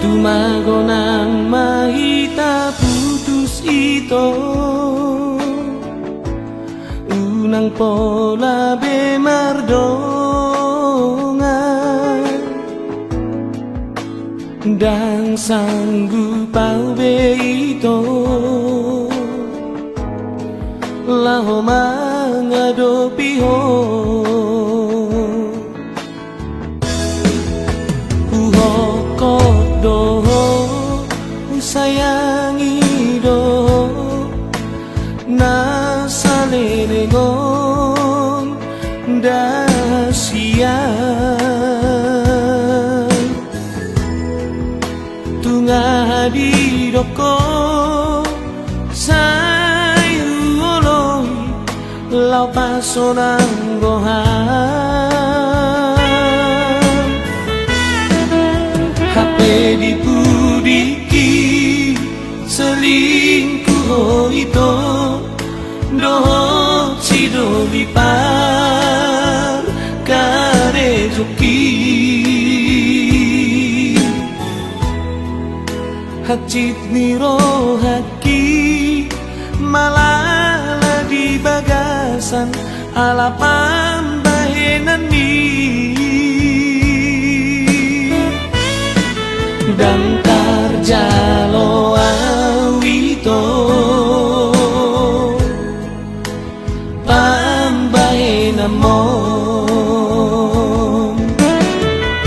Tumagonan mahita putus ito unang pola bemardongan dan sanggup pau be ito laho mangadopi ho uhokot doho sayangi doho nasa lelengon dasian tunga di doko sayu oloi lau pasonang gohan HP dipudiki selingkuh itu doh cido lipar karezuki hacit niro haki malala di bagasan ala pambahenan ni dan tarja